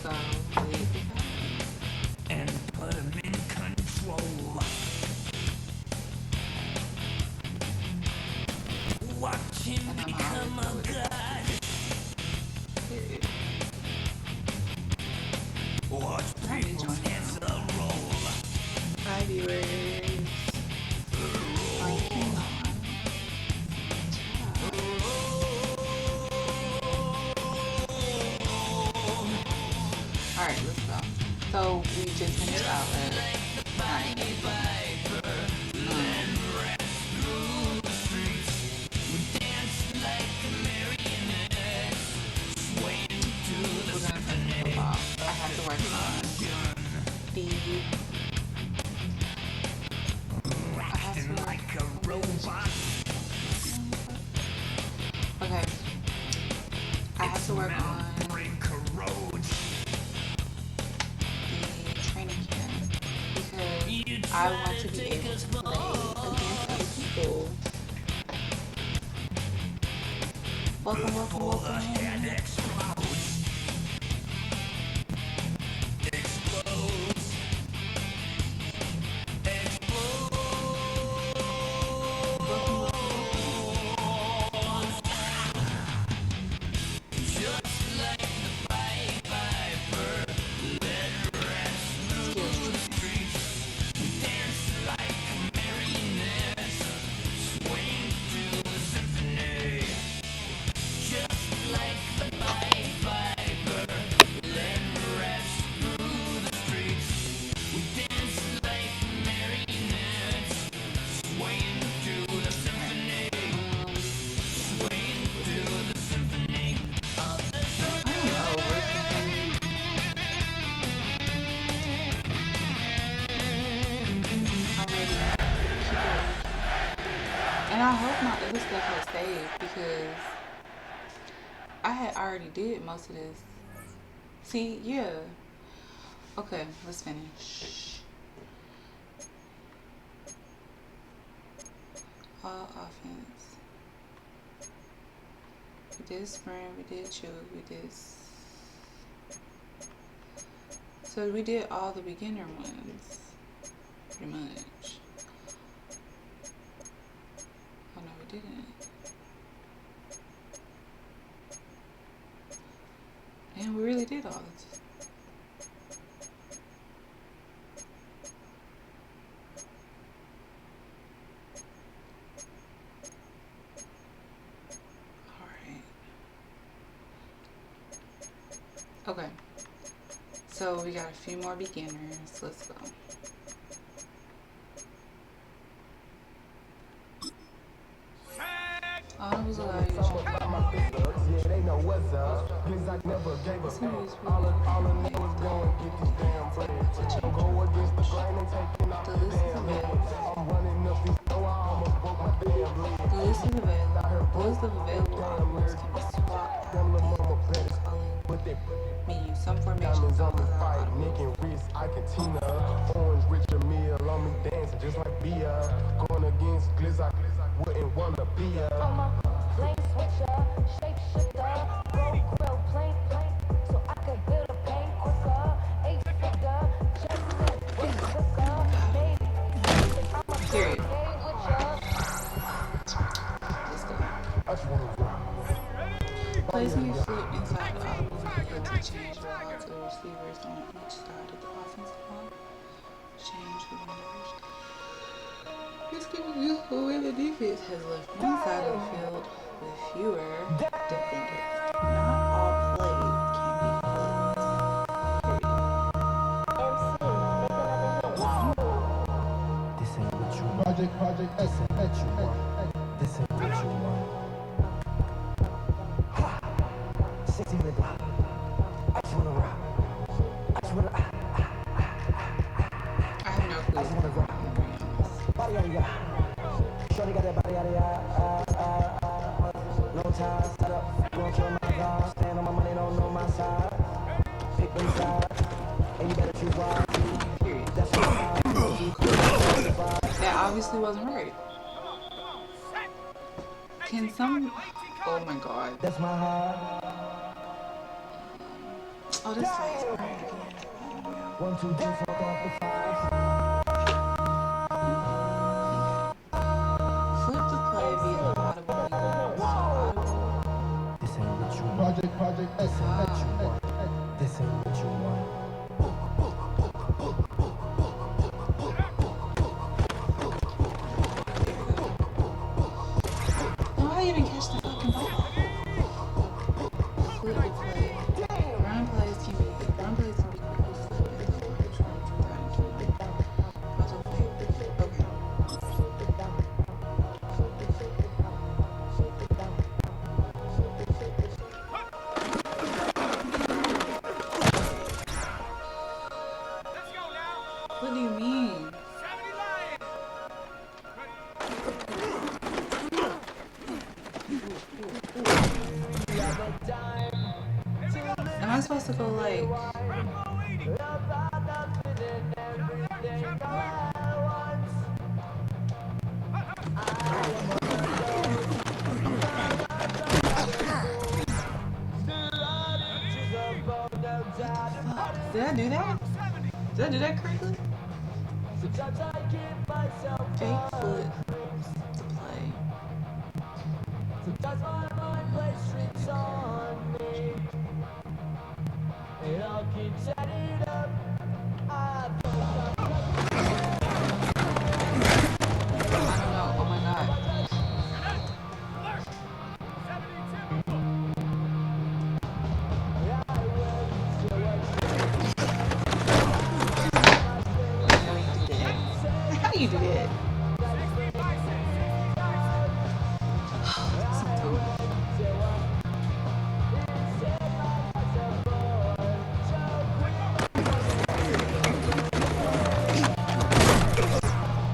go with and put him in control. Watch him become a god. period. Watch people dance a roll. Hi viewers. Frankie on. Alright, let's go. So we just finished out at 9. Okay. I have to work on the training camp because I want to be able to play against other people. Welcome, welcome, welcome. And I hope my other stuff has saved because I had already did most of this. See, yeah. Okay, let's finish. All offense. We did sprint, we did choose, we did. So we did all the beginner ones, pretty much. Oh no, we didn't. And we really did all this. Alright. Okay. So we got a few more beginners. Let's go. Oh, it was a lot of usual. Yeah, they know what's up. Cause I never gave a fuck. All I know is going to get these damn friends. Go against the grain and taking off the damn heads. I'm running up these so I almost broke my damn leg. The list is available. List of available artworks can be swapped out with the menu. Some formations on the fight. Nick and Reese, I can Tina. Orange Richard meal on me dancing just like Bia. Going against Glizz, I wouldn't wanna be a lane switcher, shape shifter, roll grill, plane, so I can build a plane quicker, 8-figure, just with quicker, baby, I'm a period. Let's go. Placing your foot inside the audible field to change rollouts of receivers on each side of the offensive line. Change the winners. It's getting useful when the defense has left one side of the field with fewer defenders. Not all play can be flipped. This ain't what you want. Project, this ain't what you want. This ain't what you want. Ha! 60 minute block. I just wanna rock. I just wanna I have no clue. I just wanna rock. Body out of ya. Shorty got that body out of ya. No time, set up. Gonna kill my vibe. Stand on my money, don't know my side. Pick them side. And you better choose wise. Period. That's what That obviously wasn't right. Can some... Oh my god. that's my heart. Oh, this site's right again. 1, 2, 3, 4, 5, 5. Flip the play via the audible link. So audible. This ain't what you want. Project, this ain't what you want. This ain't what you want. No, I didn't even catch the fucking ball. Flip the play. Run plays can be quickly flipped into the large room without any puzzle thing. Okay. What do you mean? Am I supposed to go like? Did I do that? Did I do that correctly? Fake foot to play. I don't know. Oh my god. How do you do that?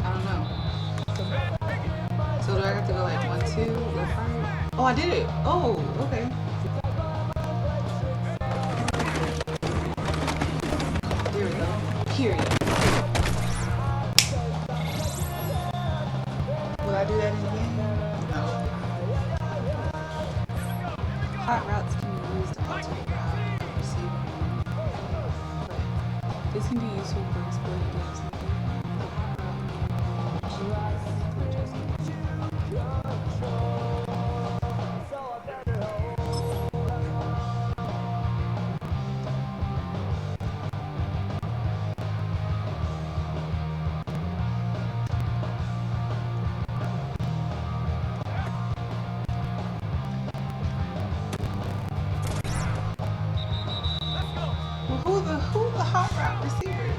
I don't know. So do I have to go like 1, 2, left, right? Oh, I did it. Oh, okay. There we go. Period. Will I do that in the game? No. Hot routes can be used to alternate route receiver. But this can be useful for exploiting games like who the hot route receivers?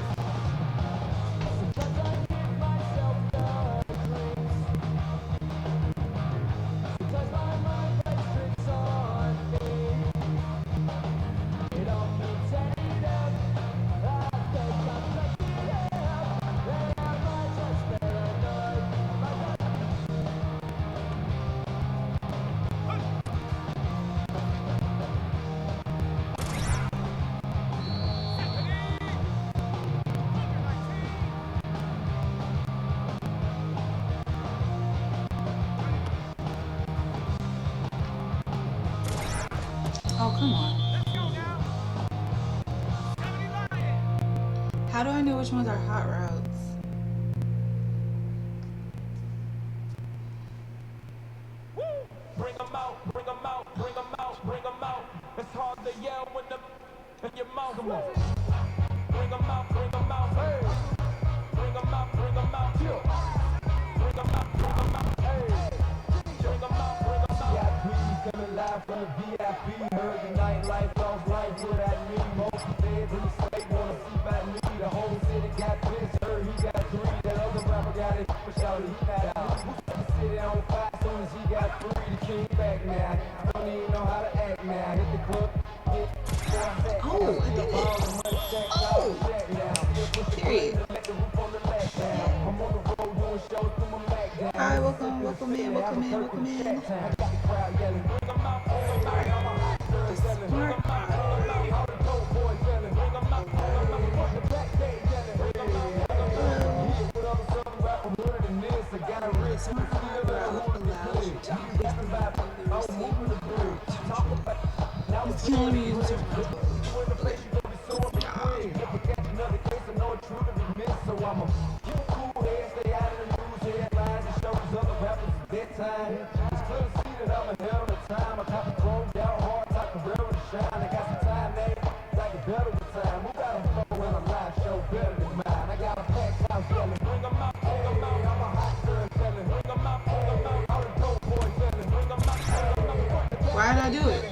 Oh, come on. How do I know which ones are hot routes? Bring 'em out, bring 'em out, bring 'em out, bring 'em out. It's hard to yell when them in your mouth. Come on. Bring 'em out, bring 'em out. Hey. Bring 'em out, bring 'em out. Yeah. Bring 'em out, bring 'em out. Hey. Bring 'em out, bring 'em out. VIP coming live from the VIP. Heard the nightlife, lost life, what that mean? Most feds in the state wanna see about me. The whole city got pissed, heard he got 3. That other rapper got it, shout he got out. The city on fire, soon as he got 3. The king back now, don't even know how to act now. Hit the club, hit Oh, I did it. Oh, period. Hi, welcome in, welcome in, welcome in. Alright, the smart part. The smart part allows you to increase the value of the receiver. It's can only be used in certain modes. Okay. I do it?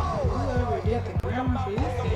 Whoever did the grammar for this thing.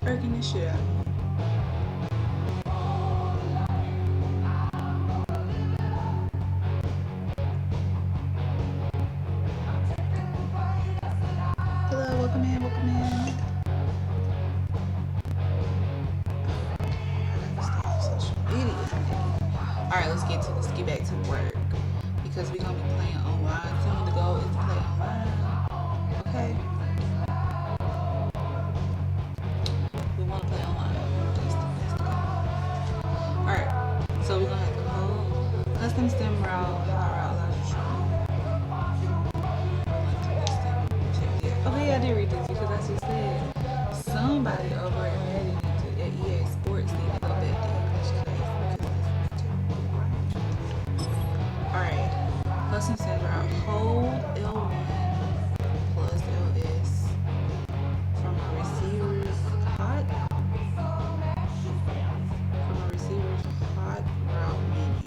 Irking the shit out of me. Hello, welcome in, welcome in. Alright, let's get back to work. Because we're gonna be playing online soon. The goal is to play online. Okay. We wanna play online. That's the goal. Alright, so we're gonna have to hold custom stem route, high route, larger string. Okay, I did read this because I just said somebody over at Madden at EA Sports need to go back to English class because alright, custom stem route, hold L1 plus LS from a receiver's hot route menu.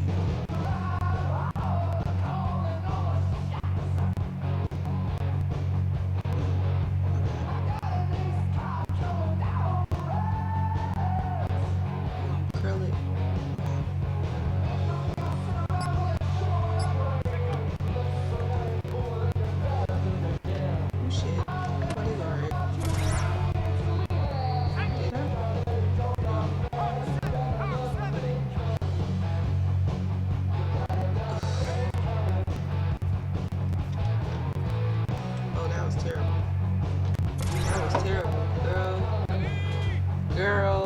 Curl it. Oh shit. What is alright? Did I? Oh, that was terrible. That was terrible, girl. Girl.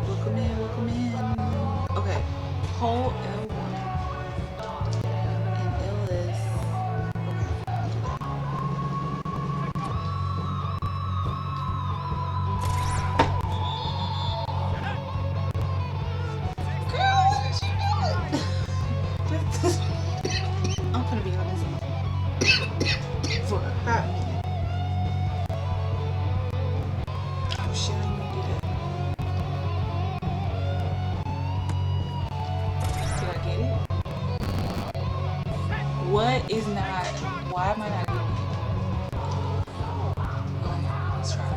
Welcome in, welcome in. Okay, hold L1 and LS. Okay, I'll do that. Girl, what you doing? I'm gonna be on this for a hot minute. Oh shit, I didn't do that. Did I get it? What is not? Why am I not getting it? Okay, let's try it.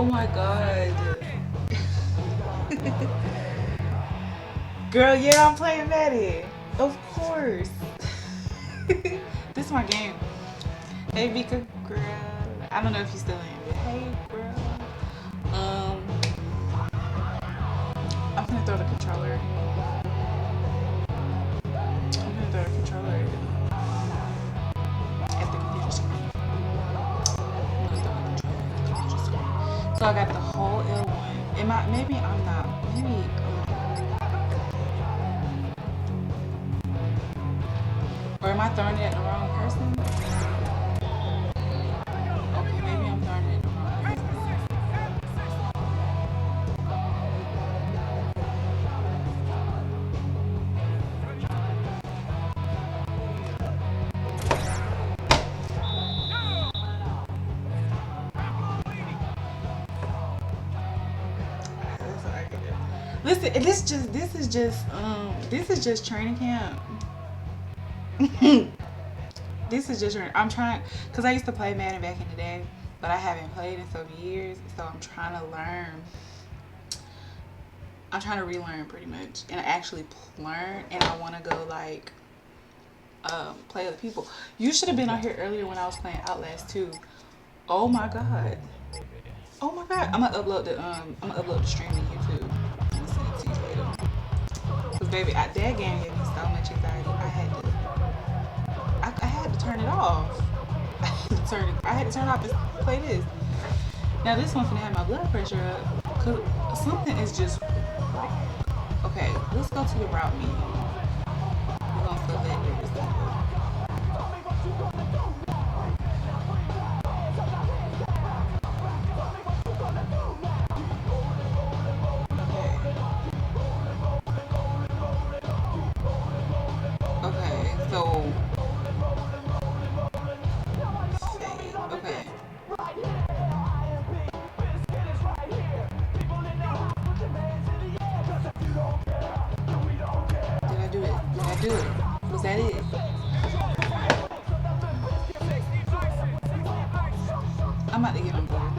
my god. Girl, yeah, I'm playing Madden. Of course. This is my game. Hey, Vika, girl. I don't know if you're still in, but hey, girl. I'm gonna throw the controller. At the computer screen. So I got the whole L1. Maybe I'm not. Maybe. Or am I throwing it at the wrong person? Okay, maybe I'm throwing it at the wrong person. Listen, this is just training camp. This is just I'm trying, because I used to play Madden back in the day, but I haven't played in some years, so I'm trying to learn. I'm trying to relearn pretty much, and actually learn, and I want to go like play other people. You should have been out here earlier when I was playing Outlast 2. Oh my god. Oh my god. I'm gonna upload the stream to YouTube. I'm gonna send it to you later. Cause baby, that game gave me so much anxiety. I had to turn it off. I had to turn it off and play this. Now this one's gonna have my blood pressure up, cause something is just wrong. Okay, let's go to the route menu. We're gonna select the receiver. Was that it? I'm about to get on Google.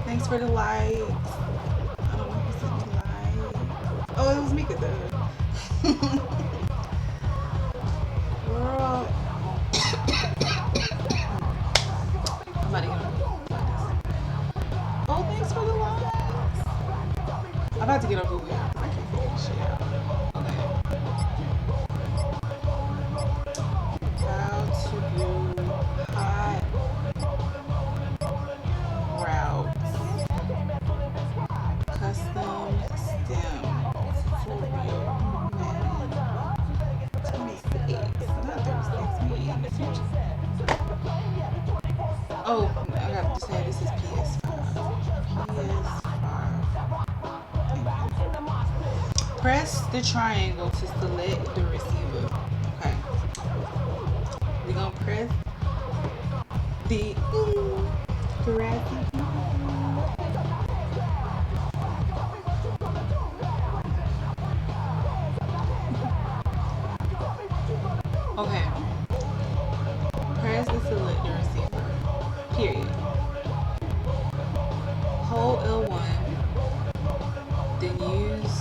Thanks for the likes. I don't know who sent me likes. Oh, it was Mika though. Girl. I'm about to get on Google. Oh, thanks for the likes. I'm about to get on Google. I can't figure this shit out. Oh, I got to say this is PS5. Press the triangle to select the receiver. Okay. We're gonna press the okay. Press to select the receiver. Period. Hold L1, then use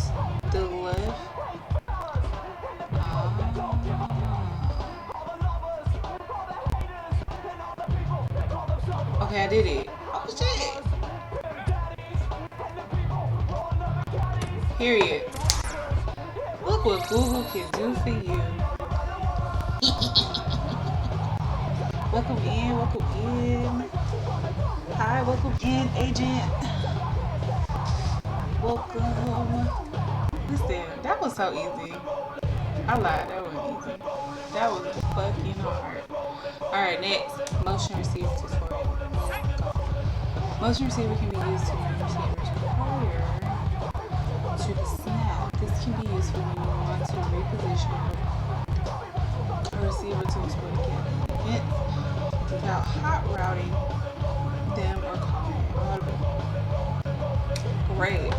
the left. Okay, I did it. Oh shit. Period. Look what Google can do for you. Welcome in, welcome in. Hi, welcome in, agent. Welcome. Listen, that was so easy. I lied, that wasn't easy. That was fucking hard. Alright, next. Motion receiver tutorial. Motion receiver can be used to move receivers prior to the snap. This can be used for when you want to reposition a receiver to exploit a gap in the event without hot routing them or calling it audible. Great.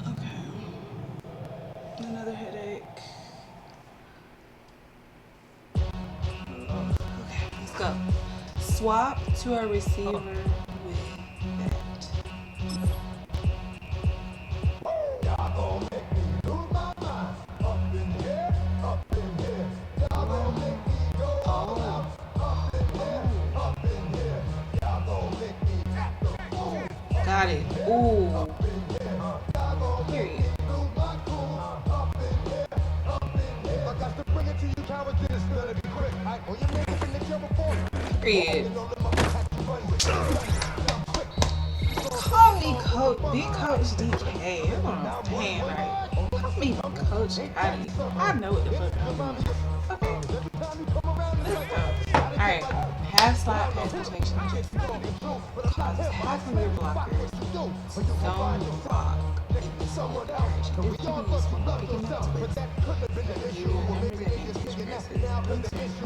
Okay. Another headache. Swap to a receiver with that. Got it. Ooh. Period. Period. Call me Coach, Big Coach DK. That's what I'm saying. Like, call me Coach Gotti. I know what the fuck I'm doing. Okay. Let's go. Alright. Half slide pass protection. Causes half of your blockers zone block in the zone direction. This can be used when picking up splits. You remember that anti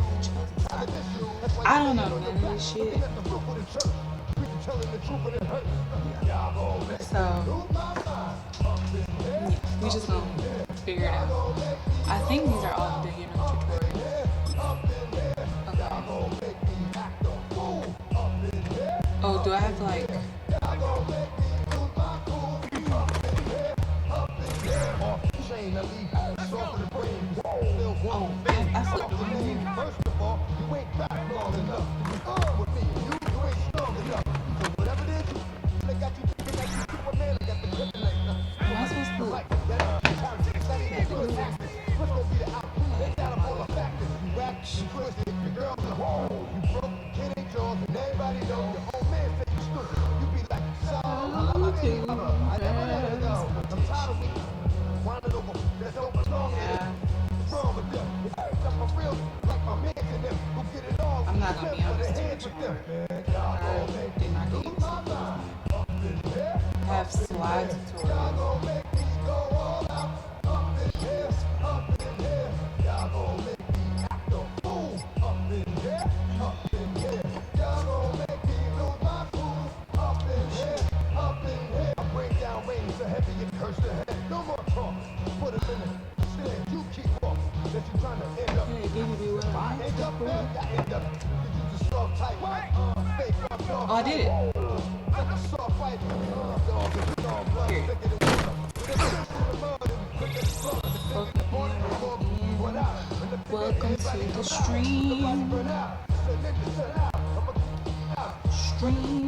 I don't know none of this shit. So, yeah, we just gonna figure it out. I think these are all the beginner tutorials. Okay. Oh, do I have to like... Oh, I flipped the room. First of all, you ain't back long enough. With me, you ain't strong enough. So whatever it is, they got you thinking like you Superman, they got the kryptonite. Am I supposed to like that? Let's go be the outcome. Let's down all the factors. You rap, you twisted, your girl's a hole. You broke, kid ain't yours, and everybody knows your old man said you stupid. You be like, so, I never let it go. I'm tired of me. Winding over, there's over long. I'm not gonna be on this too much more. They're not gonna use it. Have slide tutorial. Oh, I did it. Here. Welcome to the stream. Stream.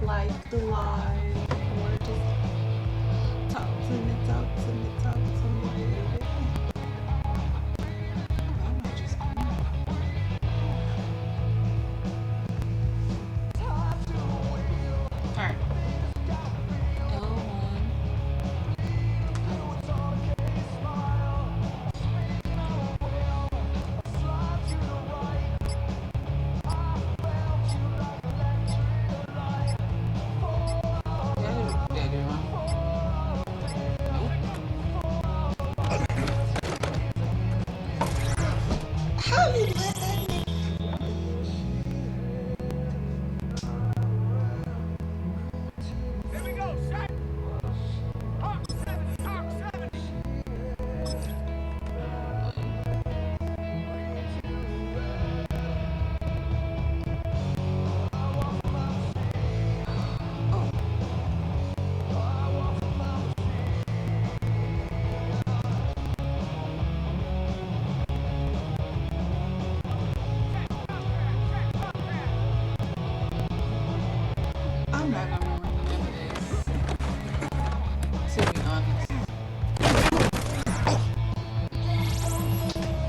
like the live, or just talk to me, talk to me, talk to me, baby. I might just be. Alright. L1. How you let that nigga? Here we go, shot. Hawk 70, Hawk 70. I'm not gonna remember this. To be honest. I'm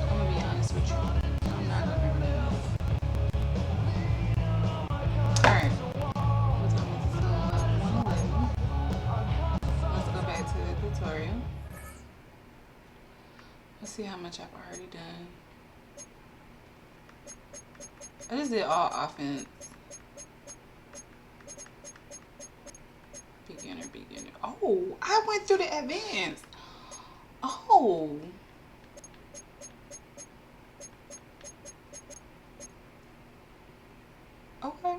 gonna be honest with you. I'm not gonna remember this. Alright. What time is it? 1:11. Let's go back to the tutorial. Let's see how much I've already done. I just did all offense. Beginner. Oh, I went through the advanced. Oh. Okay.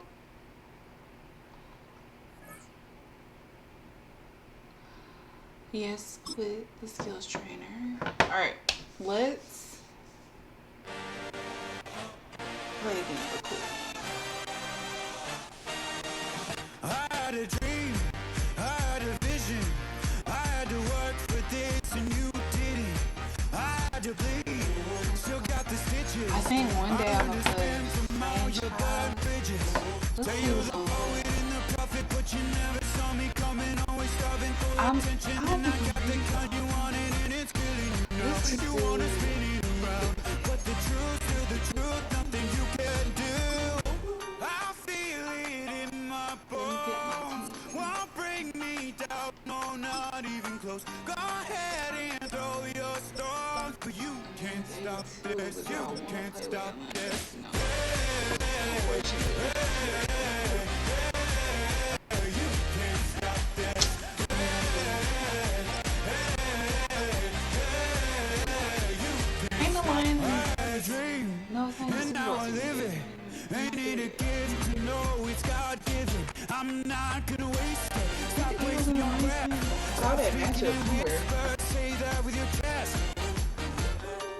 Yes, quit the skills trainer. Alright, let's play the cool. I had a dream, I had a vision, I had to work for this and you didn't. I had to bleed, still got the stitches. I think one day I'm gonna play franchise. Let's see what's on. But you never saw me coming, always starving for attention. And I got the kind you wanted and it's killing you now. You wanna spin it around, but the truth, still the truth, nothing you can do. I feel it in my bones, won't bring me down, no, not even close. Go ahead and throw your stones, but you can't stop this, you can't stop this. No, thanks. And now I live it. Ain't it a gift to know it's God given? I'm not gonna waste it. Stop wasting your breath. Saw that matchup here. Say that with your chest.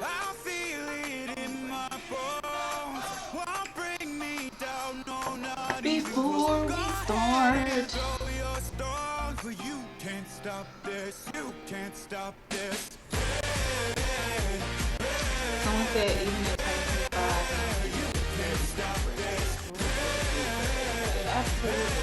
I feel it in my bones. Won't bring me down, no, not Before we start. throw your stones, but you can't stop this. You can't stop this. Someone said even if I can't stop absolutely.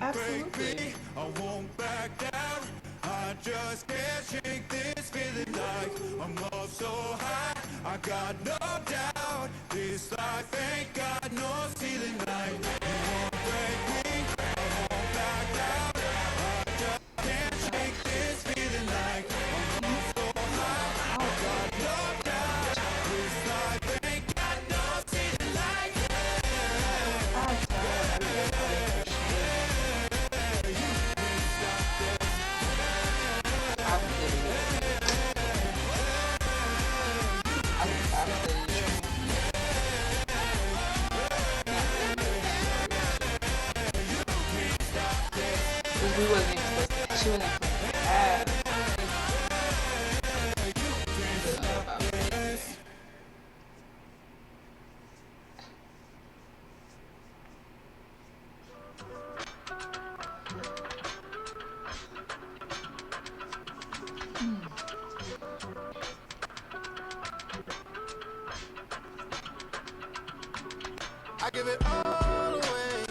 Absolutely. I won't back down. I just can't shake this feeling like I'm up so high. I got no doubt. This life ain't got no ceiling like. You won't break me. I won't back down. I just can't shake this feeling like I'm up so high. I got no doubt. This life ain't got no ceiling like. We wasn't supposed to, she wasn't supposed to have. give it all away.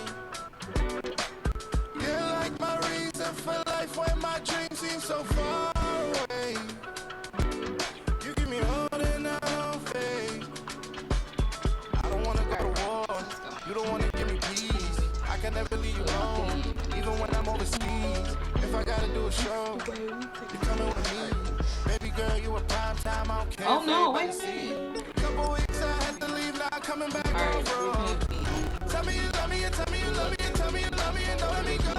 You're like my reason for life when my dreams seem so far away. You give me all and I don't fade. I don't wanna go to war. You don't wanna give me peace. I can never leave you alone, even when I'm overseas. If I gotta do a show, you coming with me. Baby girl, you a prime time, I don't care. Oh no, wait a minute. Couple weeks I had to leave, now I'm coming back on road. Tell me you love me, and tell me you love me, and tell me you love me, and don't let me go.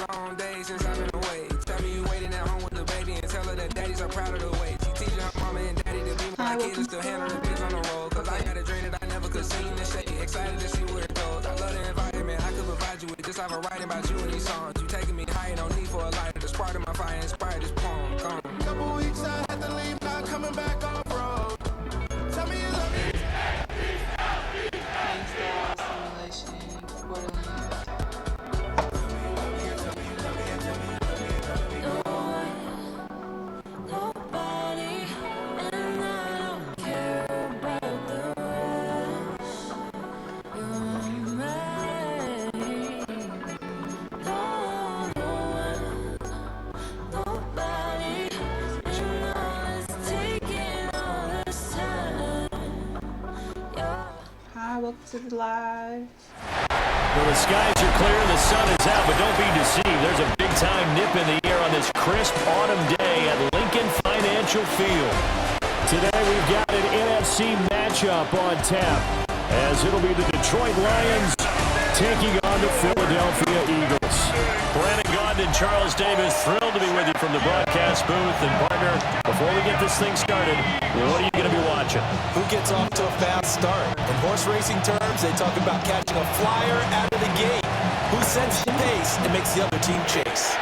Long days since I've been away. Tell me you waiting at home with the baby and tell her that daddies are proud of the way. She teaching her mama and daddy to be my kids and still handle the things on the road. Cause I got a dream that I never could see and shake. Excited to see where it goes. I love the environment. I could provide you with just like a writing about you in these songs. You taking me high, no need for a lighter. The spark of my fire inspired this poem. Come. Couple weeks I had to leave, now coming back off road. Tell me you love me. Simulation, Borderlands. Welcome to the live. Well, the skies are clear, the sun is out, but don't be deceived. There's a big-time nip in the air on this crisp autumn day at Lincoln Financial Field. Today we've got an NFC matchup on tap, as it'll be the Detroit Lions taking on the Philadelphia Eagles. Brandon Gaudin and Charles Davis, thrilled to be with you from the broadcast booth. And partner, before we get this thing started, what are you going to be watching? Who gets off to a fast start? In horse racing terms, they talk about catching a flyer out of the gate. Who sets the pace and makes the other team chase?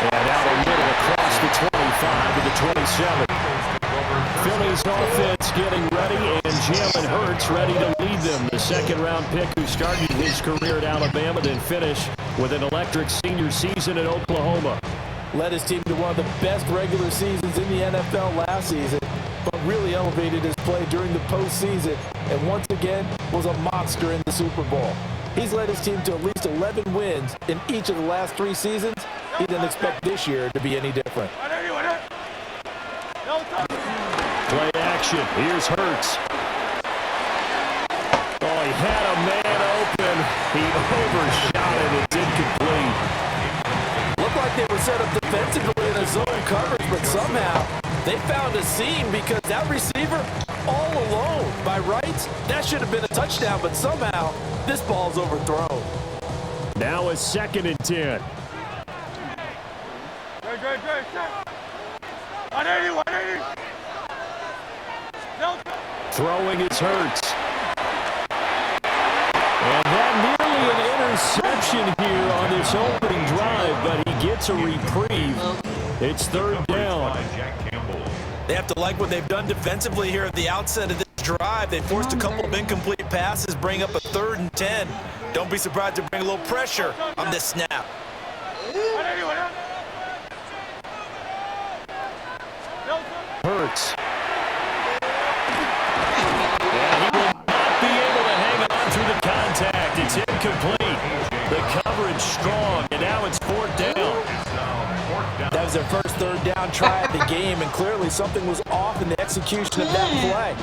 And out a middle across the 25 to the 27. Philly's offense getting ready, and Jalen Hurts ready to lead them. The second-round pick who started his career at Alabama, then finished with an electric senior season in Oklahoma. Led his team to one of the best regular seasons in the NFL last season, but really elevated his play during the postseason, and once again was a monster in the Super Bowl. He's led his team to at least 11 wins in each of the last 3 seasons. He didn't expect this year to be any different. Play action. Here's Hurts. Oh, he had a man open. He overshot it. It's incomplete. Looked like they were set up defensively in a zone coverage, but somehow they found a seam because that receiver all alone. By rights, that should have been a touchdown, but somehow this ball's overthrown. Now a 2nd and 10. Throwing his Hurts. And that nearly an interception here on this opening drive, but he gets a reprieve. It's 3rd down. They have to like what they've done defensively here at the outset of this drive. They forced a couple of incomplete passes, bring up a 3rd and 10. Don't be surprised to bring a little pressure on this snap. Hurts. And he will not be able to hang on through the contact. It's incomplete. The coverage strong, and now it's 4th down. That was their first 3rd down try of the game, and clearly something was off in the execution of that play.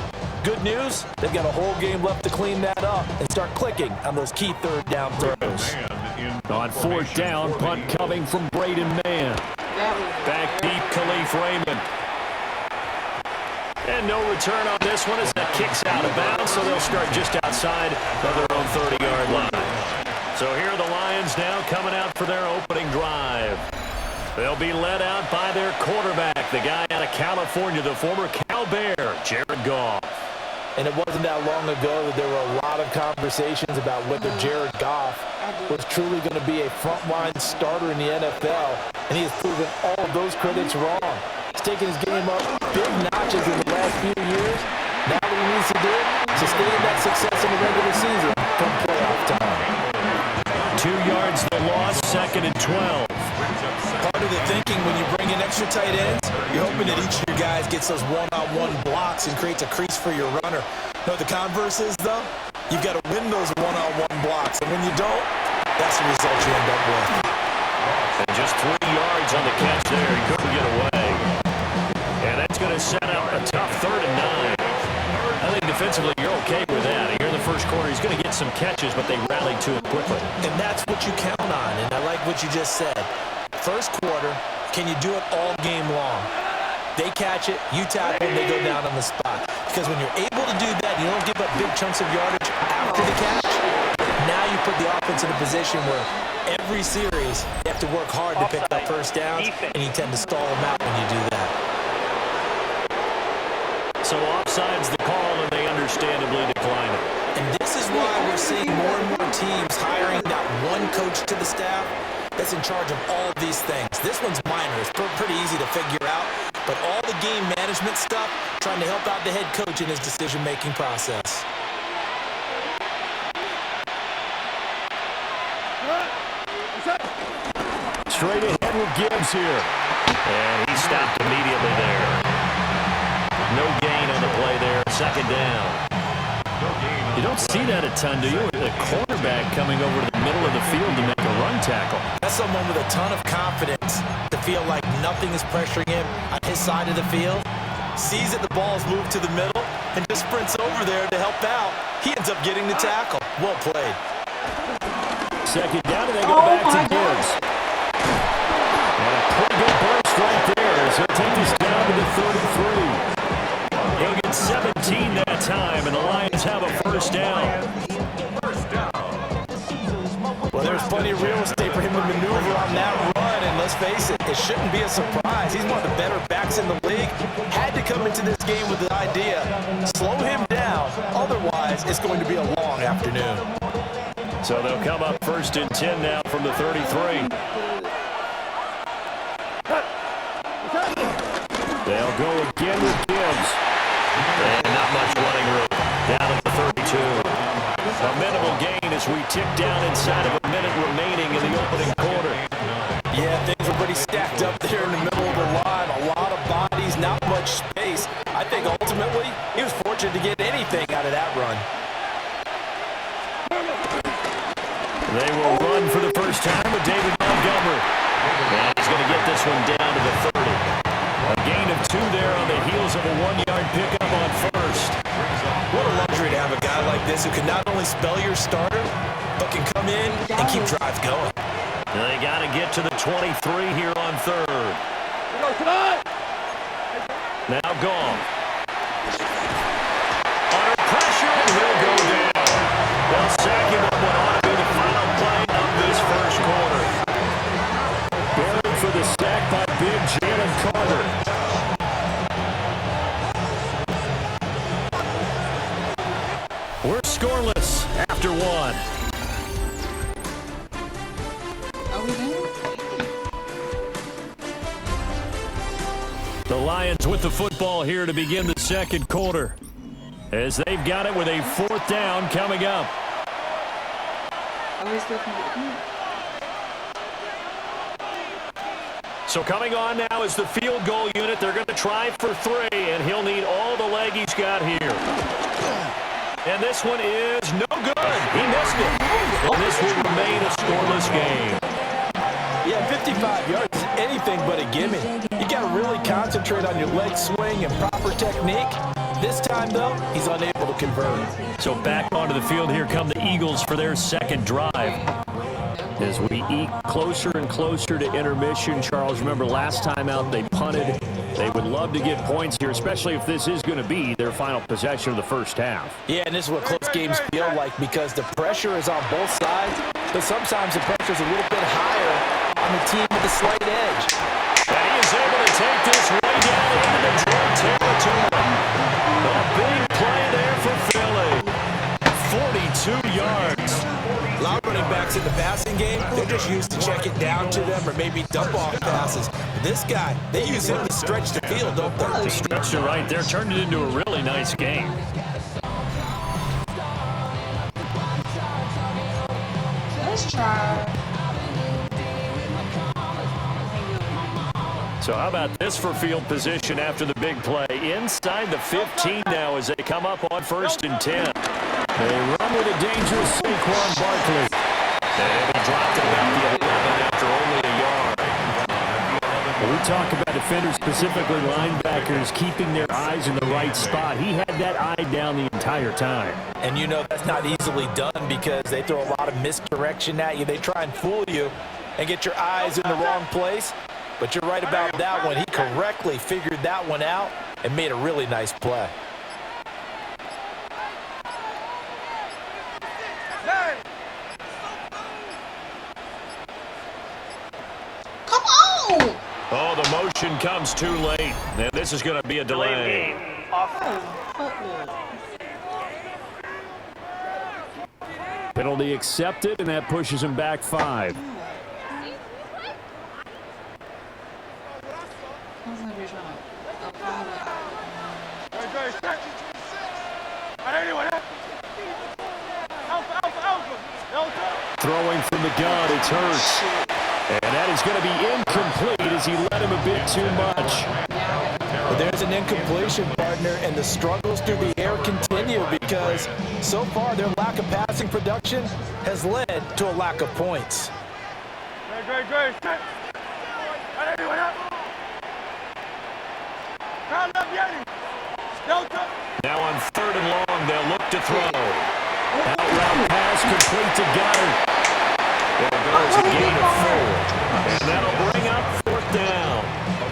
Good news, they've got a whole game left to clean that up and start clicking on those key 3rd down throws. On 4th down, punt coming from Braden Mann. Back deep, Khalif Raymond. And no return on this one as that kicks out of bounds, so they'll start just outside of their own 30-yard line. So here are the Lions now coming out for their opening drive. They'll be led out by their quarterback, the guy out of California, the former Cal Bear, Jared Goff. And it wasn't that long ago that there were a lot of conversations about whether Jared Goff was truly going to be a frontline starter in the NFL, and he has proven all of those critics wrong. He's taken his game up big notches in the last few years. Now what he needs to do, sustain that success in the regular season come playoff time. 2 yards the loss, 2nd and 12. Part of the thinking when you bring in extra tight ends, you're hoping that each of your guys gets those one-on-one blocks and creates a crease for your runner. No, the converse is, though, you've got to win those one-on-one blocks, and when you don't, that's the result you end up with. And just 3 yards on the catch there. He couldn't get away. And that's going to set up a tough 3rd and 9. I think defensively you're okay with that. Here in the first quarter, he's going to get some catches, but they rallied to it quickly. And that's what you count on, and I like what you just said. First quarter, can you do it all game long? They catch it, you tackle, and they go down on the spot. Because when you're able to do that, you don't give up big chunks of yardage after the catch. Now you put the offense in a position where every series you have to work hard to pick up first downs, and you tend to stall them out when you do that. So offside's the call, and they understandably decline it. And this is why we're seeing more and more teams hiring that one coach to the staff that's in charge of all of these things. This one's minor. It's pretty easy to figure out. But all the game management stuff, trying to help out the head coach in his decision-making process. Straight ahead with Gibbs here. And he stopped immediately there. No gain on the play there. 2nd down. You don't see that a ton, do you? A quarterback coming over to the middle of the field to make a run tackle. That's someone with a ton of confidence to feel like nothing is pressuring him on his side of the field. Sees that the ball's moved to the middle and just sprints over there to help out. He ends up getting the tackle. Well played. 2nd down, and they go back to Gibbs. And a pretty good burst right there. So he'll take this down to the 33. He'll get 17 that time, and the Lions have a first down. Well, there's plenty of real estate for him to maneuver on that run, and let's face it, it shouldn't be a surprise. He's one of the better backs in the league. Had to come into this game with the idea, slow him down, otherwise it's going to be a long afternoon. So they'll come up 1st and 10 now from the 33. They'll go again with Gibbs. And not much running room. Down at the 32. A minimal gain as we tick down inside of a minute remaining in the opening quarter. Yeah, things were pretty stacked up there in the middle of the line. A lot of bodies, not much space. I think ultimately he was fortunate to get anything out of that run. They will run for the first time with David Montgomery. And he's going to get this one down to the 30. A gain of 2 there on the heels of a 1-yard pickup on first. What a luxury to have a guy like this who can not only spell your starter, but can come in and keep drives going. They got to get to the 23 here on 3rd. Now Goff. Under pressure, and he'll go down. They'll sack him on what ought to be the final play of this first quarter. Buried for the sack by big Jalen Carter. We're scoreless after 1. Are we done? The Lions with the football here to begin the 2nd quarter, as they've got it with a 4th down coming up. Are we still from So coming on now is the field goal unit. They're going to try for 3, and he'll need all the leg he's got here. And this one is no good. He missed it. And this will remain a scoreless game. Yeah, 55 yards is anything but a gimme. You got to really concentrate on your leg swing and proper technique. This time, though, he's unable to convert. So back onto the field, here come the Eagles for their 2nd drive. As we eke closer and closer to intermission, Charles, remember last time out they punted They would love to get points here, especially if this is going to be their final possession of the first half. Yeah, and this is what close games feel like because the pressure is on both sides, but sometimes the pressure is a little bit higher on the team with the slight edge. And he is able to take this way down into Detroit territory. A big play there for Philly. 42 yards. A lot of running backs in the passing game, they're just used to check it down to them or maybe dump off passes. But this guy, they use him to stretch the field, don't they? Stretched it right there, turned it into a really nice game. Let's try. So how about this for field position after the big play? Inside the 15 now as they come up on 1st and 10. They run with a dangerous Saquon Barkley. And he dropped it about the 11 after only a yard. When we talk about defenders, specifically linebackers, keeping their eyes in the right spot. He had that eye down the entire time. And you know that's not easily done because they throw a lot of misdirection at you. They try and fool you and get your eyes in the wrong place. But you're right about that one. He correctly figured that one out and made a really nice play. Come on! Oh, the motion comes too late. And this is going to be a delay. Penalty accepted, and that pushes him back 5. Throwing from the gun, it's Hurts. And that is going to be incomplete as he led him a bit too much. But there's an incompletion, partner, and the struggles through the air continue because so far their lack of passing production has led to a lack of points. Now on 3rd and long, they'll look to throw. Out route pass complete to Goddard. There goes a gain of 4. And that'll bring up 4th down.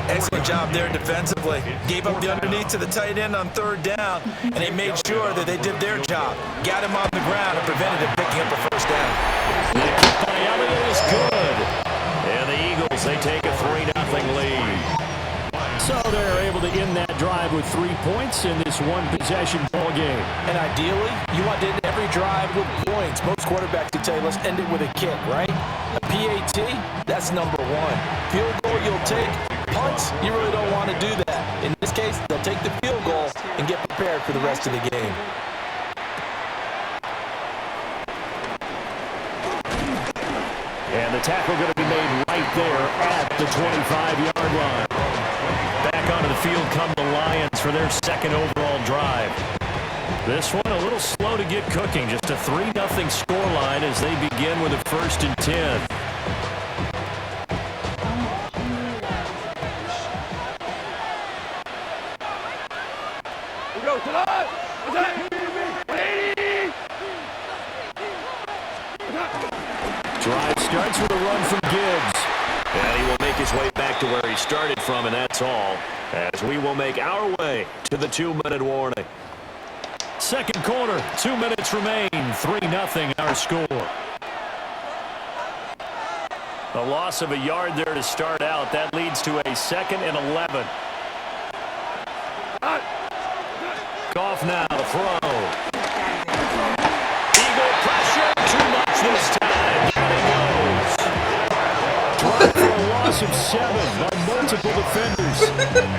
Excellent job there defensively. Gave up the underneath to the tight end on 3rd down, and they made sure that they did their job. Got him on the ground and prevented him picking up a 1st down. The kick by Elliott is good. And the Eagles, they take a 3-0 lead. So they're able to end that drive with 3 points in this one-possession ball game. And ideally, you want to end every drive with points. Most quarterbacks can tell you, let's end it with a kick, right? A PAT, that's number 1. Field goal you'll take. Punts, you really don't want to do that. In this case, they'll take the field goal and get prepared for the rest of the game. And the tackle going to be made right there at the 25-yard line. Back onto the field come the Lions for their 2nd overall drive. This one a little slow to get cooking. Just a 3-0 scoreline as they begin with a 1st and 10. Drive starts with a run from Gibbs. And he will make his way back to where he started from, and that's all. As we will make our way to the 2-minute warning. 2nd quarter, 2 minutes remain. 3-0 our score. A loss of a yard there to start out. That leads to a 2nd and 11. Goff now to throw. Eagle pressure. Too much this time. Down he goes. Drop for a loss of 7 by multiple defenders.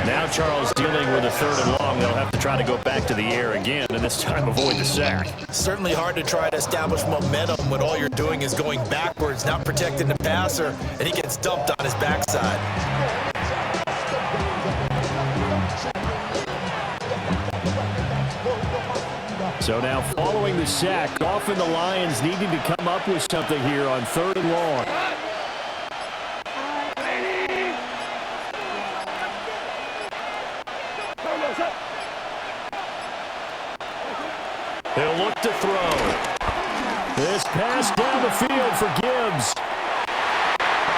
Now Charles dealing with a 3rd and long. They'll have to try to go back to the air again, and this time avoid the sack. Certainly hard to try to establish momentum when all you're doing is going backwards, not protecting the passer, and he gets dumped on his backside. So now following the sack, often the Lions needing to come up with something here on 3rd and long. He'll look to throw. This pass down the field for Gibbs.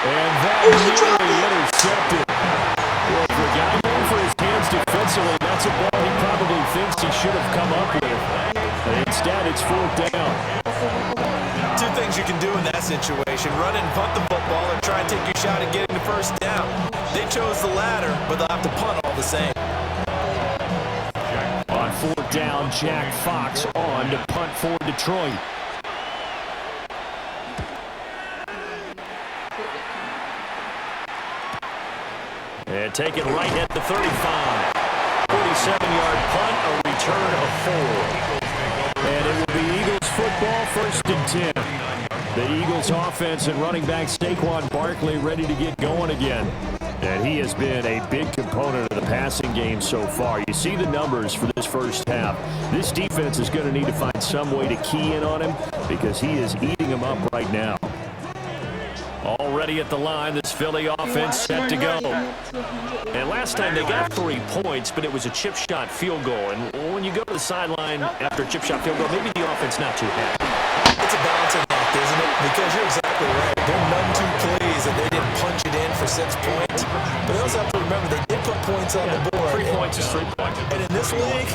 And that nearly intercepted. Well, for a guy playing for his hands defensively. That's a ball he probably thinks he should have come up with. But instead, it's 4th down. Two things you can do in that situation: run and punt the football, or try and take your shot at getting the first down. They chose the latter, but they'll have to punt all the same. On 4th down, Jack Fox on to punt for Detroit. And take it right at the 35. 47-yard punt, a return of 4. And it will be Eagles football, 1st and 10. The Eagles offense and running back Saquon Barkley ready to get going again. And he has been a big component of the passing game so far. You see the numbers for this first half. This defense is going to need to find some way to key in on him because he is eating them up right now. Already at the line, this Philly offense set to go. And last time they got 3 points, but it was a chip shot field goal. And when you go to the sideline after a chip shot field goal, maybe the offense not too happy. It's a balancing act, isn't it? Because you're exactly right. There are none too plays that they didn't punch it in for 6 points. But they also have to remember they did put points on the board. 3 points is 3 points. And in this league,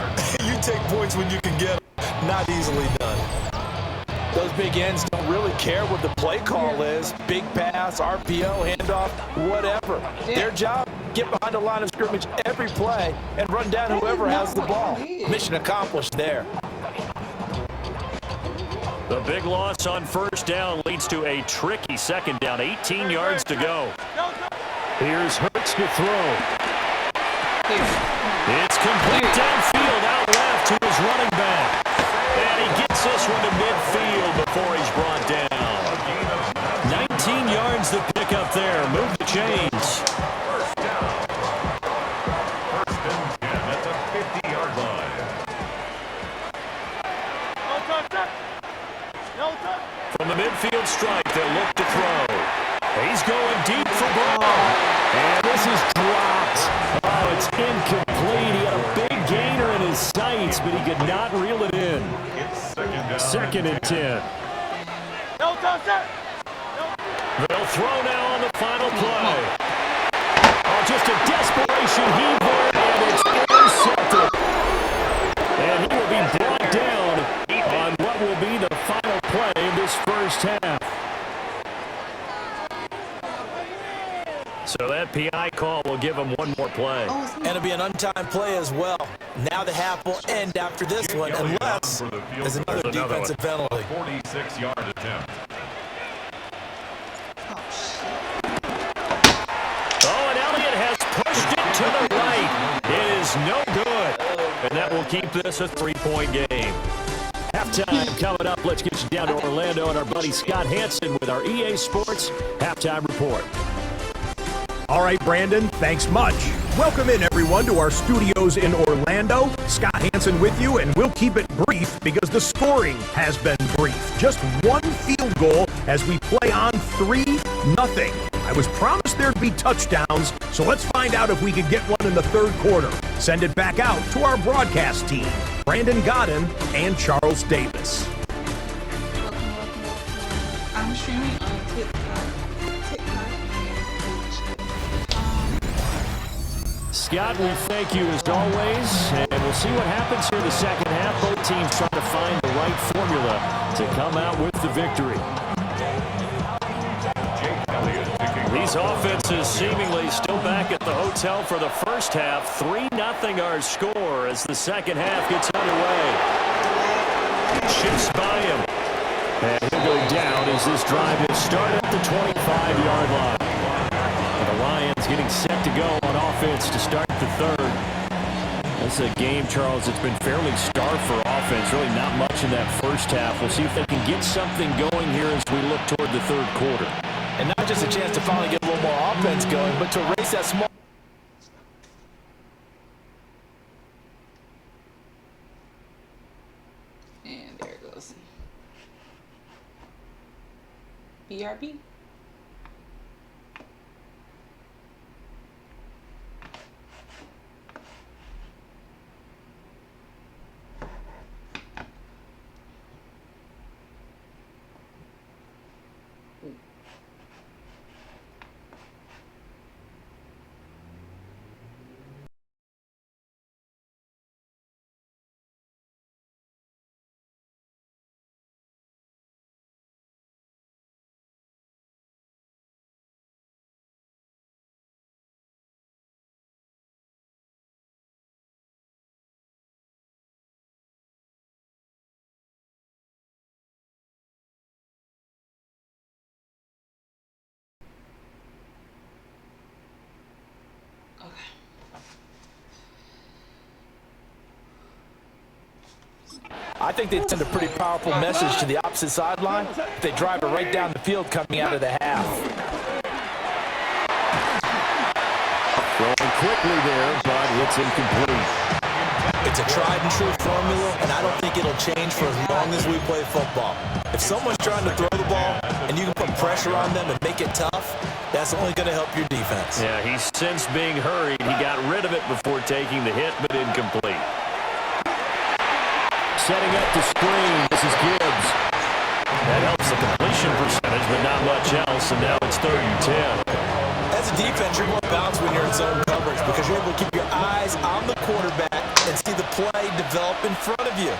you take points when you can get them. Not easily done. Those big ends don't really care what the play call is. Big pass, RPO, handoff, whatever. Their job, get behind the line of scrimmage every play and run down whoever has the ball. Mission accomplished there. The big loss on 1st down leads to a tricky 2nd down. 18 yards to go. Here's Hurts to throw. It's complete downfield, out left to his running back. And he gets this one to midfield before he's brought down. 19 yards to pick up there. Move the chains. That's a 50-yard line. From the midfield stripe, they'll look to throw. He's going deep for Brown. And this is dropped. Oh, it's incomplete. He had a big gainer in his sights, but he could not reel it in. 2nd and 10. They'll throw now on the final play. Oh, just a desperation heave there, and it's intercepted. And he will be brought down on what will be the final play of this first half. So that PI call will give him one more play. And it'll be an untimed play as well. Now the half will end after this one, unless there's another defensive penalty. 46-yard attempt. Oh, and Elliott has pushed it to the right. It is no good. And that will keep this a 3-point game. Halftime coming up. Let's get you down to Orlando and our buddy Scott Hansen with our EA Sports Halftime Report. All right, Brandon, thanks much. Welcome in, everyone, to our studios in Orlando. Scott Hansen with you, and we'll keep it brief because the scoring has been brief. Just one field goal as we play on 3-0. I was promised there'd be touchdowns, so let's find out if we could get one in the 3rd quarter. Send it back out to our broadcast team, Brandon GOTTI and Charles Davis. I'm streaming on TikTok. Scott, we thank you as always, and we'll see what happens here in the second half. Both teams trying to find the right formula to come out with the victory. These offenses seemingly still back at the hotel for the first half. 3-0 our score as the second half gets underway. Shifts by him. And he'll go down as this drive is started at the 25-yard line. And the Lions getting set to go on offense to start the 3rd. This is a game, Charles, it's been fairly starved for offense. Really not much in that first half. We'll see if they can get something going here as we look toward the 3rd quarter. And not just a chance to finally get a little more offense going, but to erase that small. And there it goes. BRB. I think they send a pretty powerful message to the opposite sideline. They drive it right down the field coming out of the half. Throwing quickly there, but it's incomplete. It's a tried and true formula, and I don't think it'll change for as long as we play football. If someone's trying to throw the ball and you can put pressure on them and make it tough, that's only going to help your defense. Yeah, he's since being hurried. He got rid of it before taking the hit, but incomplete. Setting up the screen, this is Gibbs. That helps the completion percentage, but not much else, and now it's 3rd and 10. As a defense, you're more balanced when you're in zone coverage because you're able to keep your eyes on the quarterback and see the play develop in front of you.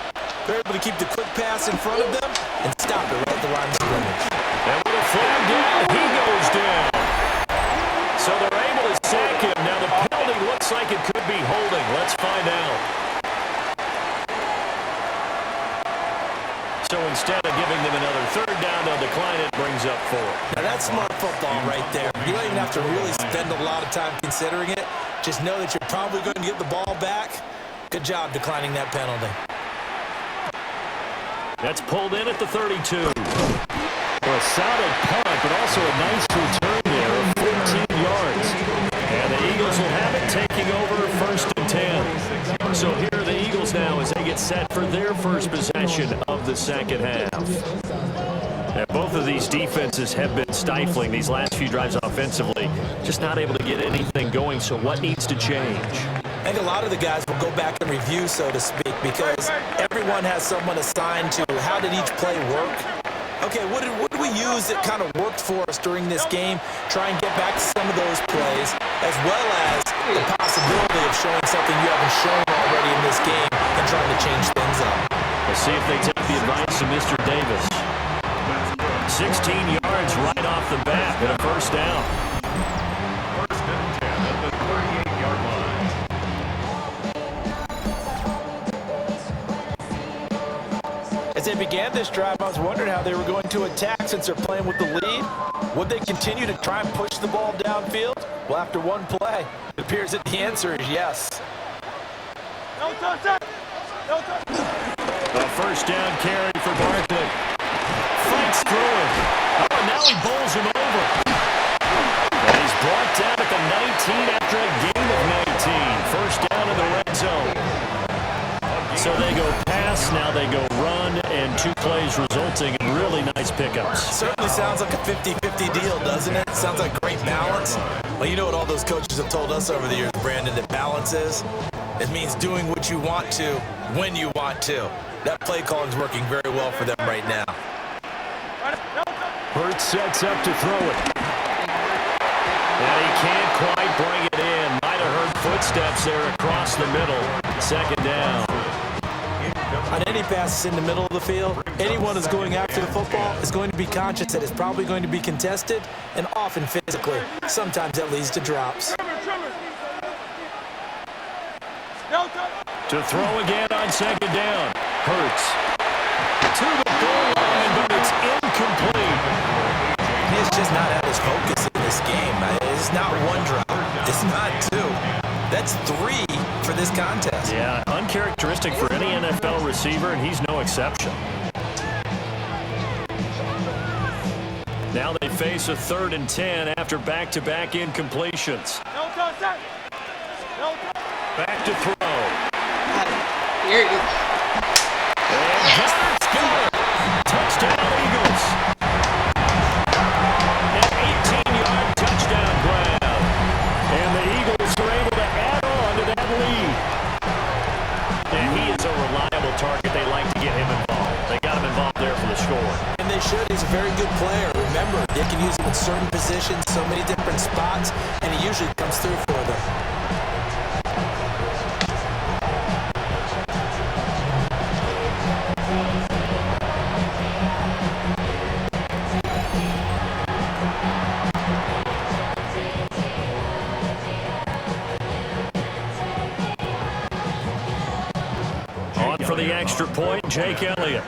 They're able to keep the quick pass in front of them and stop it right at the line of scrimmage. And with a flag down, he goes down. So they're able to sack him. Now the penalty looks like it could be holding. Let's find out. So instead of giving them another 3rd down, they'll decline it, brings up 4. Now that's smart football right there. You don't even have to really spend a lot of time considering it. Just know that you're probably going to get the ball back. Good job declining that penalty. That's pulled in at the 32. Well, a solid punt, but also a nice return there of 14 yards. And the Eagles will have it, taking over 1st and 10. So here are the Eagles now as they get set for their first possession of the second half. And both of these defenses have been stifling these last few drives offensively, just not able to get anything going. So what needs to change? I think a lot of the guys will go back and review, so to speak, because everyone has someone assigned to how did each play work. Okay, what did we use that kind of worked for us during this game? Try and get back to some of those plays, as well as the possibility of showing something you haven't shown already in this game and trying to change things up. We'll see if they take the advice of Mr. Davis. 16 yards right off the bat and a 1st down. 1st and 10 at the 38-yard line. As they began this drive, I was wondering how they were going to attack since they're playing with the lead. Would they continue to try and push the ball downfield? Well, after one play, it appears that the answer is yes. A 1st down carry for Barkley. Fights through it. Oh, and now he bowls him over. And he's brought down at the 19 after a gain of 19. 1st down in the red zone. So they go pass, now they go run, and 2 plays resulting in really nice pickups. Certainly sounds like a 50-50 deal, doesn't it? Sounds like great balance. Well, you know what all those coaches have told us over the years, Brandon, that balance is? It means doing what you want to, when you want to. That play calling is working very well for them right now. Hurts sets up to throw it. And he can't quite bring it in. Might have heard footsteps there across the middle. 2nd down. On any passes in the middle of the field, anyone who's going after the football is going to be conscious that it's probably going to be contested and often physically. Sometimes that leads to drops. To throw again on 2nd down. Hurts. To the goal line, but it's incomplete. He's just not at his focus in this game. It's not 1 drop. It's not 2. That's 3 for this contest. Yeah, uncharacteristic for any NFL receiver, and he's no exception. Now they face a 3rd and 10 after back-to-back incompletions. Back to throw. Here you go. And Hurts got it. Touchdown, Eagles. An 18-yard touchdown grab. And the Eagles are able to add on to that lead. And he is a reliable target. They like to get him involved. They got him involved there for the score. And they should. He's a very good player. Remember, they can use him in certain positions, so many different spots, and he usually comes through for them. For the extra point, Jake Elliott.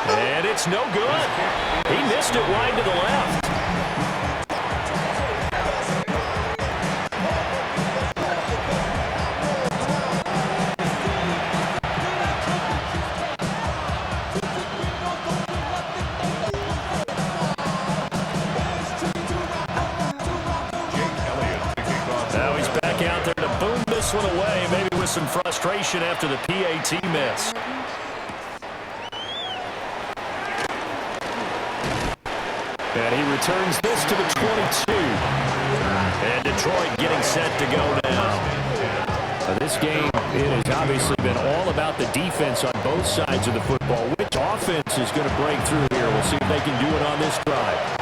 And it's no good. He missed it wide to the left. this one away, maybe with some frustration after the PAT miss. And he returns this to the 22. And Detroit getting set to go now. This game, it has obviously been all about the defense on both sides of the football. Which offense is going to break through here? We'll see if they can do it on this drive.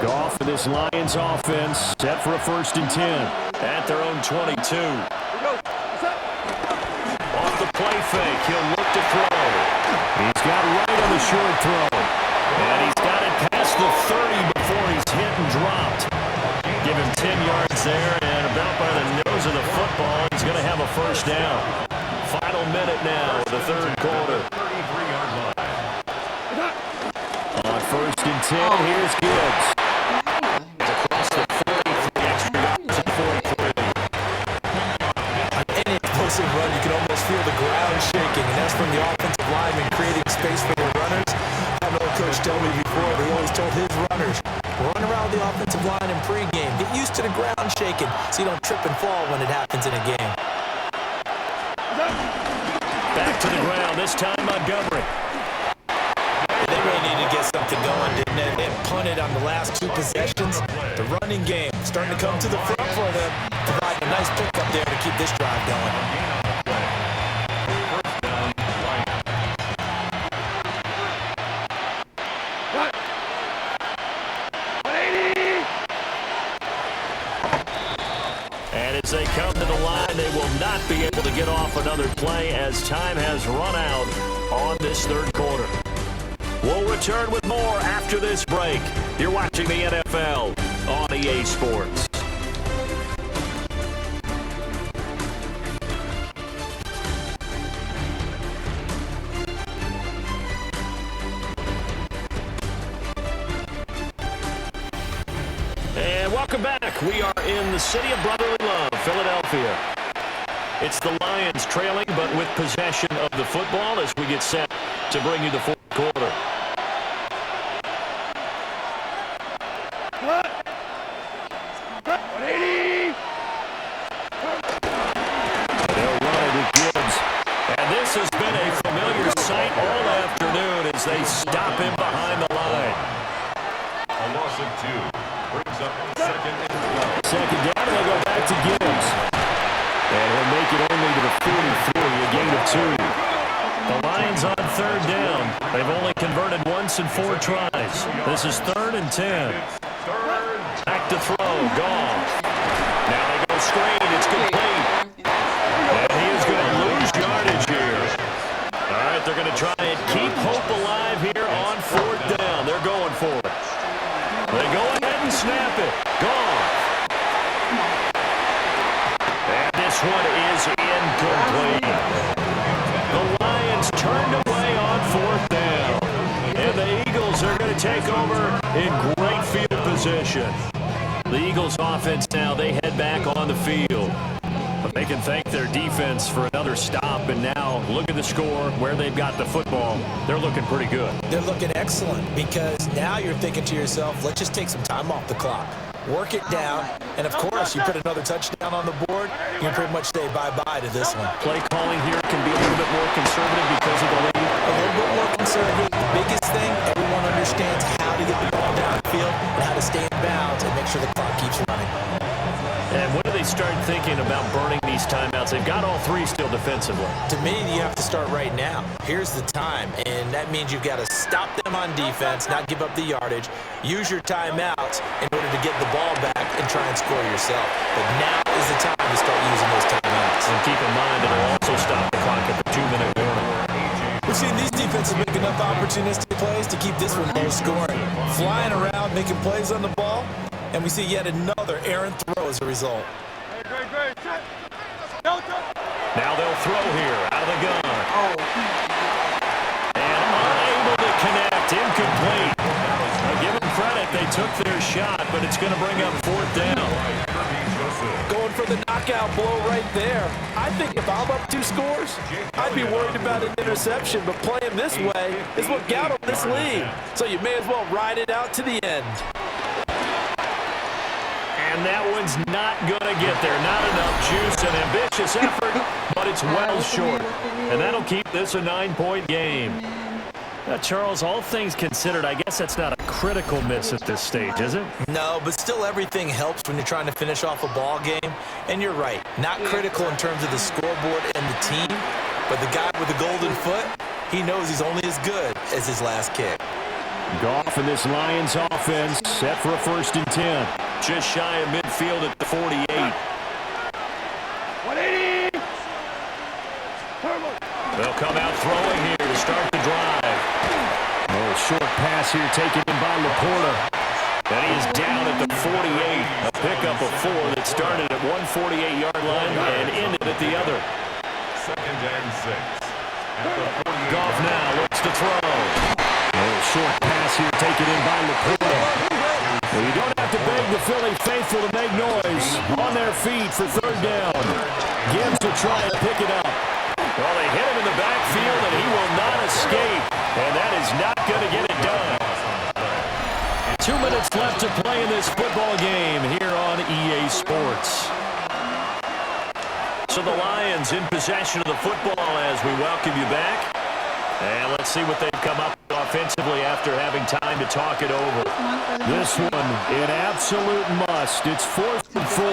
Goff for this Lions offense, set for a 1st and 10 at their own 22. Off the play fake, he'll look to throw. He's got right on the short throw. And he's got it past the 30 before he's hit and dropped. Give him 10 yards there, and about by the nose of the football, he's going to have a 1st down. Final minute now of the 3rd quarter. On 1st and 10, here's Gibbs. Across the 40, extra yards at 43. On any explosive run, you can almost feel the ground shaking, and that's from the offensive lineman creating space for the runners. I know Coach told me before, he always told his runners, run around the offensive line in pregame. Get used to the ground shaking so you don't trip and fall when it happens in a game. Back to the ground, this time Montgomery. They really needed to get something going, didn't they? They had punted on the last 2 possessions. The running game starting to come to the front for them, providing a nice pickup there to keep this drive going. And as they come to the line, they will not be able to get off another play as time has run out on this 3rd quarter. We'll return with more after this break. You're watching the NFL on EA Sports. And welcome back. We are in the city of brotherly love, Philadelphia. It's the Lions trailing, but with possession of the football as we get set to bring you the 4th quarter. They'll run it with Gibbs. And this has been a familiar sight all afternoon as they stop him behind the line. A loss of 2 brings up 2nd and 12. 2nd down, and they go back to Gibbs. And he'll make it only to the 43, a gain of 2. The Lions on 3rd down. They've only converted once in 4 tries. This is 3rd and 10. Back to throw, Goff. Now they go straight, it's complete. And he is going to lose yardage here. All right, they're going to try and keep hope alive here on 4th down. They're going for it. They go ahead and snap it. Goff. And this one is incomplete. The Lions turned away on 4th down. And the Eagles are going to take over in great field position. The Eagles offense now, they head back on the field. But they can thank their defense for another stop. And now, look at the score, where they've got the football. They're looking pretty good. They're looking excellent because now you're thinking to yourself, let's just take some time off the clock. Work it down, and of course, you put another touchdown on the board, you can pretty much say bye-bye to this one. Play calling here can be a little bit more conservative because of the lead. A little bit more conservative. The biggest thing, everyone understands how to get the ball downfield and how to stay in bounds and make sure the clock keeps running. And when do they start thinking about burning these timeouts? They've got all 3 still defensively. To me, you have to start right now. Here's the time, and that means you've got to stop them on defense, not give up the yardage, use your timeouts in order to get the ball back and try and score yourself. But now is the time to start using those timeouts. And keep in mind, it'll also stop the clock at the 2-minute warning. We've seen these defenses make enough opportunistic plays to keep this one low scoring. Flying around, making plays on the ball, and we see yet another errant throw as a result. Now they'll throw here, out of the gun. And unable to connect, incomplete. Now give them credit, they took their shot, but it's going to bring up 4th down. Going for the knockout blow right there. I think if I'm up 2-0, scores, I'd be worried about an interception, but playing this way is what got him this lead. So you may as well ride it out to the end. And that one's not going to get there. Not enough juice, an ambitious effort, but it's well short. And that'll keep this a 9-point game. Now, Charles, all things considered, I guess that's not a critical miss at this stage, is it? No, but still everything helps when you're trying to finish off a ball game. And you're right, not critical in terms of the scoreboard and the team, but the guy with the golden foot, he knows he's only as good as his last kick. Goff and this Lions offense set for a 1st and 10. Just shy of midfield at the 48. 180! They'll come out throwing here to start the drive. A short pass here taken in by Laporta. And he is down at the 48. A pickup of 4 that started at 148-yard line and ended at the other. 2nd and 6. Goff now looks to throw. A short pass here taken in by Laporta. Well, you don't have to beg the Philly faithful to make noise. On their feet for 3rd down. Gibbs will try and pick it up. Well, they hit him in the backfield, and he will not escape. And that is not going to get it done. 2 minutes left to play in this football game here on EA Sports. So the Lions in possession of the football as we welcome you back. And let's see what they've come up with offensively after having time to talk it over. This one, an absolute must. It's 4th and 4.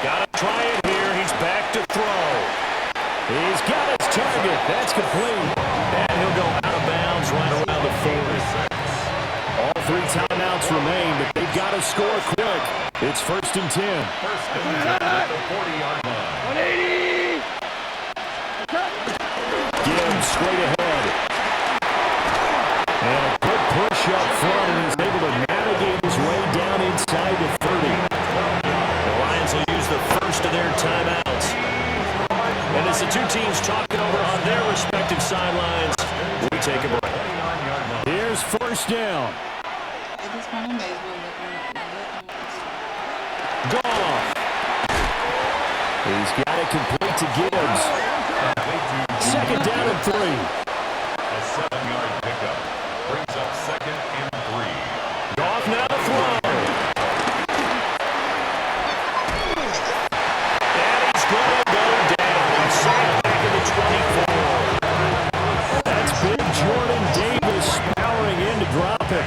Got to try it here. He's back to throw. He's got his target. That's complete. And he'll go out of bounds right around the 40. All 3 timeouts remain, but they've got to score quick. It's 1st and 10. 1st and 10 at the 40-yard line. 180! Gibbs straight ahead. And a good push up front, and he's able to navigate his way down inside the 30. The Lions will use the first of their timeouts. And as the 2 teams talking over on their respective sidelines, we take a break. Here's 1st down. Goff. He's got it complete to Gibbs. 2nd down and 3. A 7-yard pickup brings up 2nd and 3. Goff now to throw. And he's going to go down. Sacked back in the 24. That's big Jordan Davis powering in to drop it.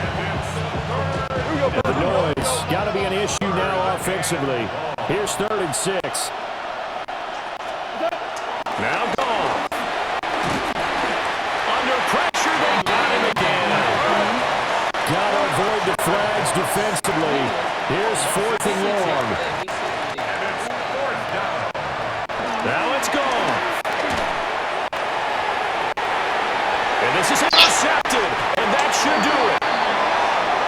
The noise got to be an issue now offensively. Here's 3rd and 6. Now Goff. Under pressure, they got him again. Got to avoid the flags defensively. Here's 4th and long. Now it's Goff. And this is intercepted, and that should do it.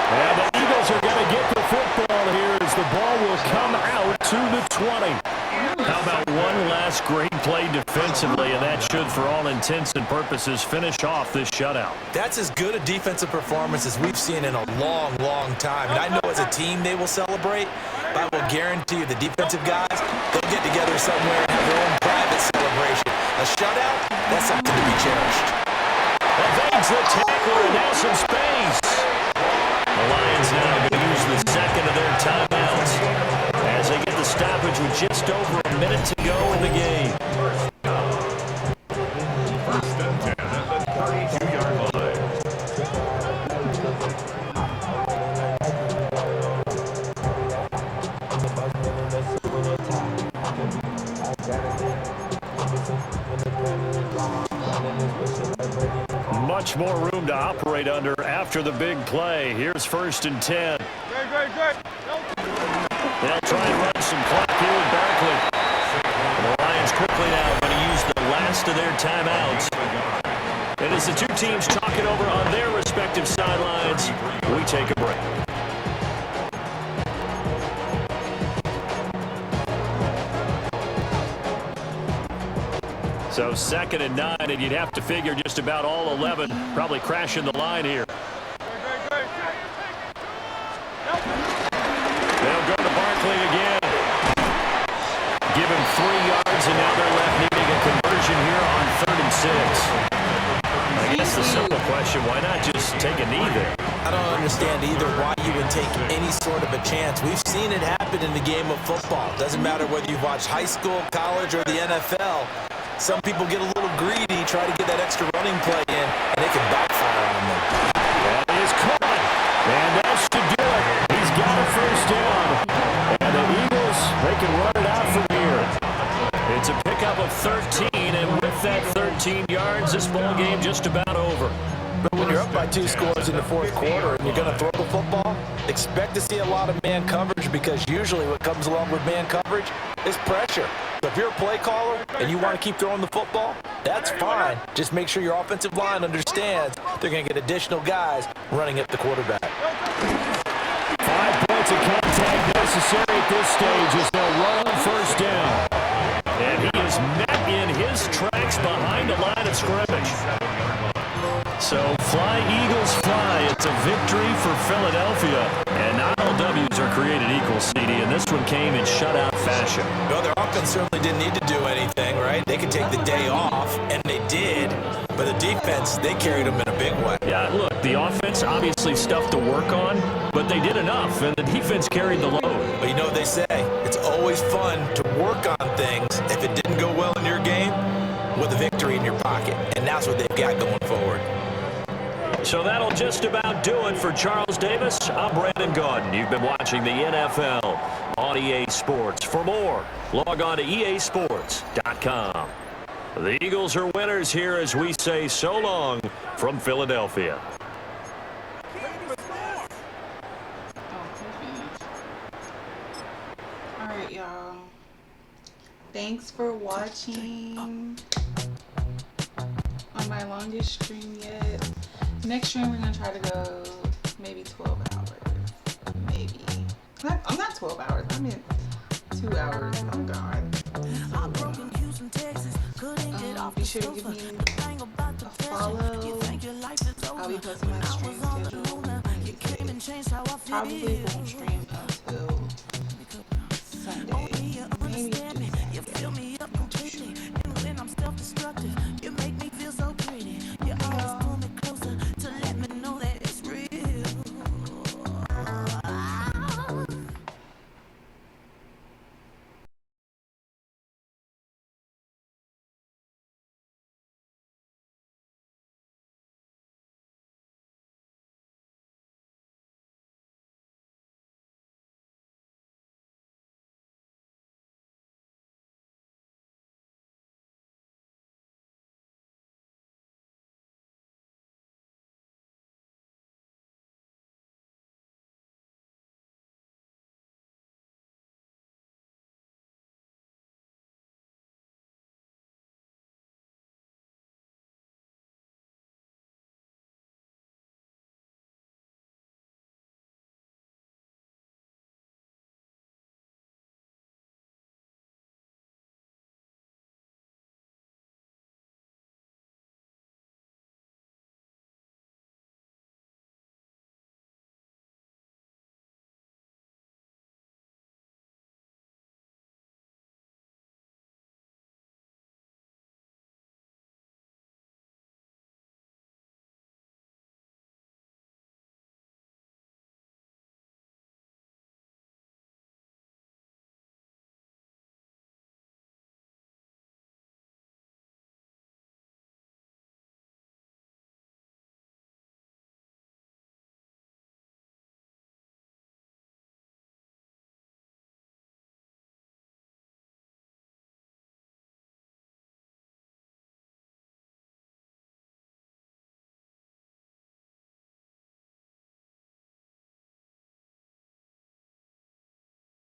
And the Eagles are going to get the football here as the ball will come out to the 20. How about one last great play defensively, and that should, for all intents and purposes, finish off this shutout. That's as good a defensive performance as we've seen in a long, long time. And I know as a team they will celebrate, but I will guarantee you the defensive guys, they'll get together somewhere and have their own private celebration. A shutout, that's something to be cherished. Evades the tackler, and now some space. The Lions now going to use the 2nd of their timeouts as they get the stoppage with just over a minute to go in the game. 1st and 10 at the 32-yard line. Much more room to operate under after the big play. Here's 1st and 10. They'll try and run some clock here with Barkley. The Lions quickly now going to use the last of their timeouts. And as the 2 teams talk it over on their respective sidelines, we take a break. So 2nd and 9, and you'd have to figure just about all 11 probably crashing the line here. They'll go to Barkley again. give him 3 yards, and now they're left needing a conversion here on 3rd and 6. I guess the simple question, why not just take a knee there? I don't understand either why you would take any sort of a chance. We've seen it happen in the game of football. Doesn't matter whether you've watched high school, college, or the NFL. Some people get a little greedy, try to get that extra running play in, and it can backfire on them. That is Comin, and that's to do it. He's got a 1st down. And the Eagles, they can run it out from here. It's a pickup of 13, and with that 13 yards, this ball game just about over. But when you're up by 2 scores in the 4th quarter and you're going to throw the football, expect to see a lot of man coverage, because usually what comes along with man coverage is pressure. So if you're a play caller and you want to keep throwing the football, that's fine. Just make sure your offensive line understands they're going to get additional guys running at the quarterback. 5 points of contact necessary at this stage as they'll run 1st down. And he is met in his tracks behind the line of scrimmage. So fly, Eagles, fly. It's a victory for Philadelphia. And not all W's are created equal, CD, and this one came in shutout fashion. Well, their offense certainly didn't need to do anything, right? They could take the day off, and they did. But the defense, they carried them in a big way. Yeah, look, the offense obviously stuff to work on, but they did enough, and the defense carried the load. But you know what they say, it's always fun to work on things if it didn't go well in your game with a victory in your pocket, and that's what they've got going forward. So that'll just about do it for Charles Davis. I'm Brandon Gaudin. You've been watching the NFL on EA Sports. For more, log on to easports.com. The Eagles are winners here as we say so long from Philadelphia. All right, y'all. Thanks for watching on my longest stream yet. Next stream, we're going to try to go maybe 12 hours. Maybe. I'm not 12 hours. I'm in 2 hours. Oh, God. Be sure to give me a follow. I'll be posting my stream schedule. Probably won't stream until Sunday. Maybe